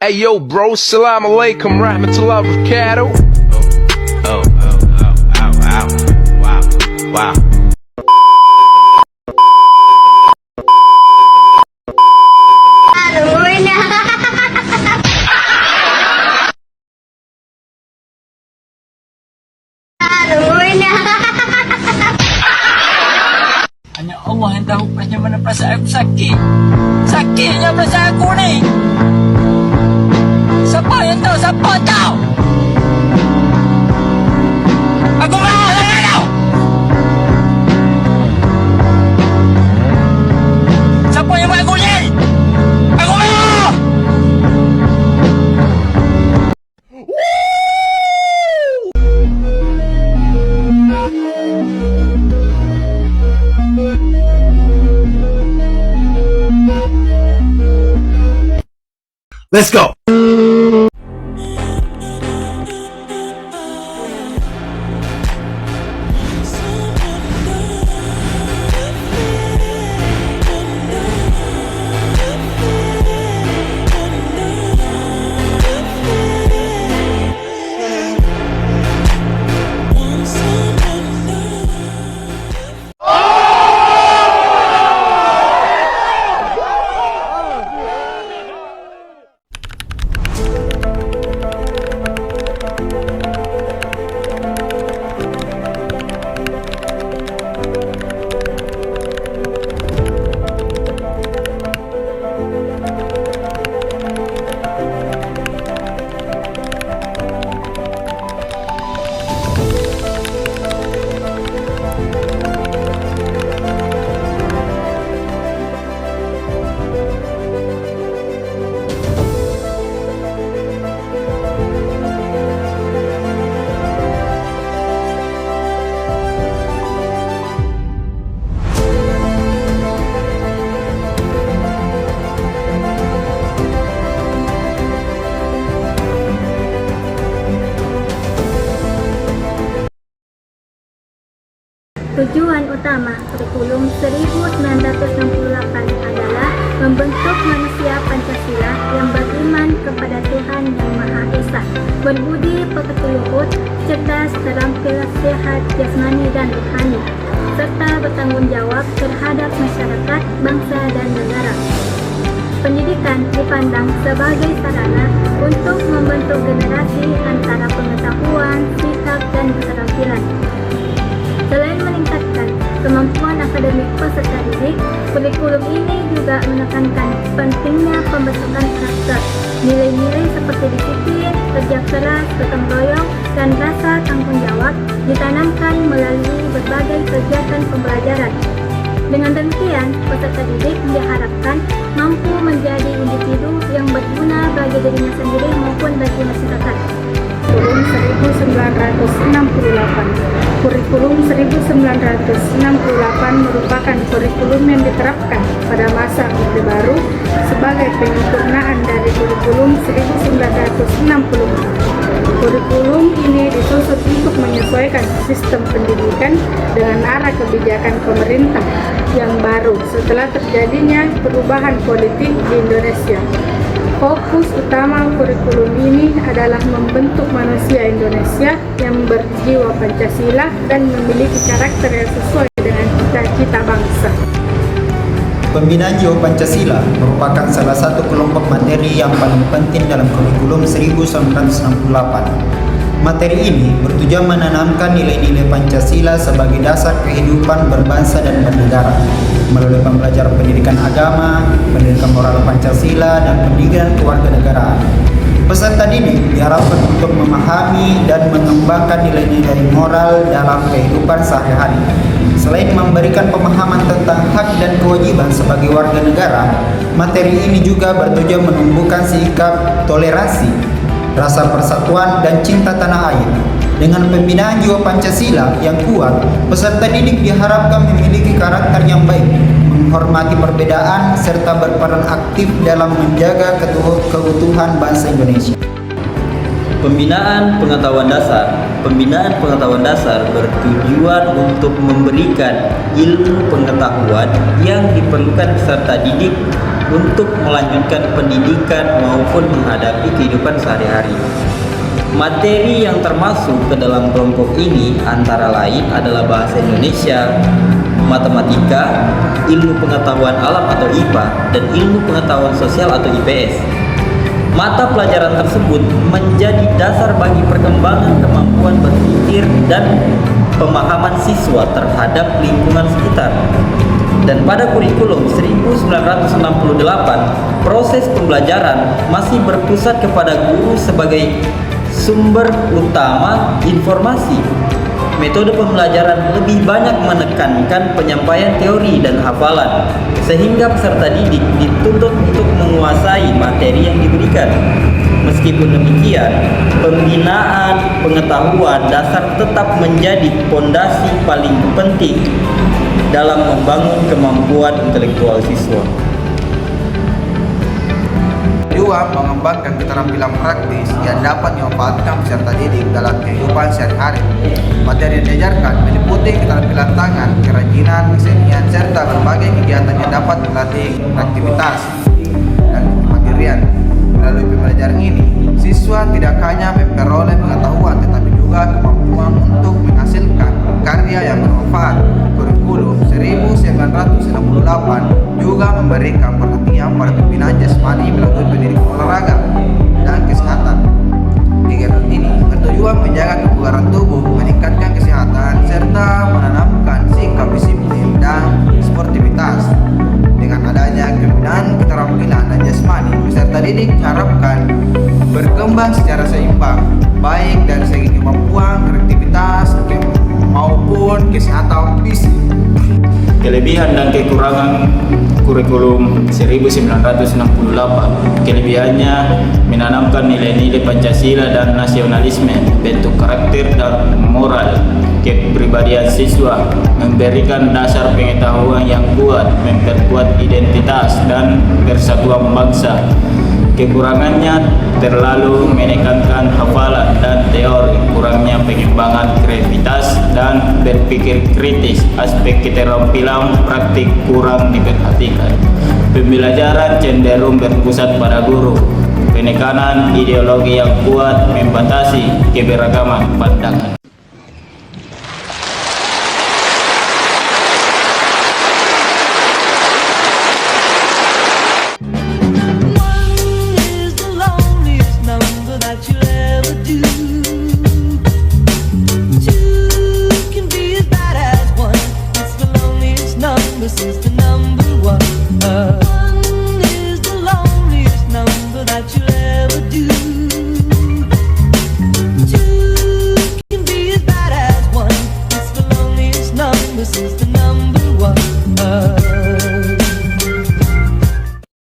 Hey yo bro, salam alaikum rahmatullah wabarakatuh. Wow. Hanya Allah yang tahu bagaimana perasaan aku sakit. Sakitnya perasaan aku ni. Siapa yang tahu? Siapa tahu? Aku marah dengan kau. Siapa yang buat aku ni? Aku marah. Let's go. Tujuan utama kurikulum 1968 adalah membentuk manusia Pancasila yang beriman kepada Tuhan Yang Maha Esa, berbudi pekerti luhur, cerdas, terampil, sehat jasmani dan rohani, serta bertanggung jawab terhadap masyarakat, bangsa dan negara. Pendidikan dipandang sebagai sarana untuk membentuk generasi antara pengetahuan, sikap, dan keterampilan. Selain meningkatkan kemampuan akademik peserta didik, kurikulum ini juga menekankan pentingnya pembentukan karakter. Nilai-nilai seperti disiplin, kerja keras, gotong royong, dan rasa tanggung jawab ditanamkan melalui berbagai kegiatan pembelajaran. Dengan demikian, peserta didik diharapkan mampu menjadi individu yang berguna bagi dirinya sendiri maupun bagi masyarakat. Kurikulum 1968 merupakan kurikulum yang diterapkan pada masa Orde Baru sebagai penyempurnaan dari kurikulum 1964. Kurikulum ini disusun untuk menyesuaikan sistem pendidikan dengan arah kebijakan pemerintah yang baru setelah terjadinya perubahan politik di Indonesia. Fokus utama kurikulum ini adalah membentuk manusia Indonesia yang berjiwa Pancasila dan memiliki karakter yang sesuai dengan cita-cita bangsa. Pembinaan Jiwa Pancasila merupakan salah satu kelompok materi yang paling penting dalam kurikulum 1968. Materi ini bertujuan menanamkan nilai-nilai Pancasila sebagai dasar kehidupan berbangsa dan bernegara melalui pembelajaran pendidikan agama, pendidikan moral Pancasila, dan pendidikan kewarganegaraan. Peserta didik diharapkan untuk memahami dan mengembangkan nilai-nilai moral dalam kehidupan sehari-hari. Selain memberikan pemahaman tentang hak dan kewajiban sebagai warga negara, materi ini juga bertujuan menumbuhkan sikap toleransi, rasa persatuan, dan cinta tanah air. Dengan pembinaan jiwa Pancasila yang kuat, peserta didik diharapkan memiliki karakter yang baik, menghormati perbedaan, serta berperan aktif dalam menjaga keutuhan bangsa Indonesia. Pembinaan pengetahuan dasar bertujuan untuk memberikan ilmu pengetahuan yang diperlukan peserta didik untuk melanjutkan pendidikan maupun menghadapi kehidupan sehari-hari. Materi yang termasuk ke dalam kelompok ini antara lain adalah bahasa Indonesia, matematika, ilmu pengetahuan alam atau IPA, dan ilmu pengetahuan sosial atau IPS. Mata pelajaran tersebut menjadi dasar bagi perkembangan kemampuan berpikir dan pemahaman siswa terhadap lingkungan sekitar. Dan pada kurikulum 1968, proses pembelajaran masih berpusat kepada guru sebagai sumber utama informasi. Metode pembelajaran lebih banyak menekankan penyampaian teori dan hafalan, sehingga peserta didik dituntut untuk menguasai materi yang diberikan. Meskipun demikian, pembinaan pengetahuan dasar tetap menjadi pondasi paling penting dalam membangun kemampuan intelektual siswa. Kedua, mengembangkan keterampilan praktis yang dapat dimanfaatkan peserta didik dalam kehidupan sehari-hari. Materi yang diajarkan meliputi keterampilan tangan, kerajinan, kesenian, serta berbagai kegiatan yang dapat melatih aktivitas dan kemandirian. Melalui pembelajaran ini, siswa tidak hanya memperoleh pengetahuan tetapi juga kemampuan untuk menghasilkan karya yang bermanfaat. Kurikulum 1968 juga memberikan perhatian pada pembinaan jasmani melalui pendidikan olahraga dan kesehatan. Kegiatan ini bertujuan menjaga kebugaran tubuh, meningkatkan kesehatan, serta menanamkan sikap disiplin dan sportivitas. Dengan adanya pembinaan keterampilan dan jasmani, peserta didik diharapkan berkembang secara seimbang, baik dari segi kemampuan, kreativitas, maupun kesehatan fisik. Kelebihan dan kekurangan kurikulum 1968. Kelebihannya menanamkan nilai-nilai Pancasila dan nasionalisme, bentuk karakter dan moral kepribadian siswa, memberikan dasar pengetahuan yang kuat, memperkuat identitas dan persatuan bangsa. Kekurangannya terlalu menekankan hafalan dan teori, kurangnya pengembangan kreativitas dan berpikir kritis, aspek keterampilan praktik kurang diperhatikan. Pembelajaran cenderung berpusat pada guru, penekanan ideologi yang kuat membatasi keberagaman pandangan.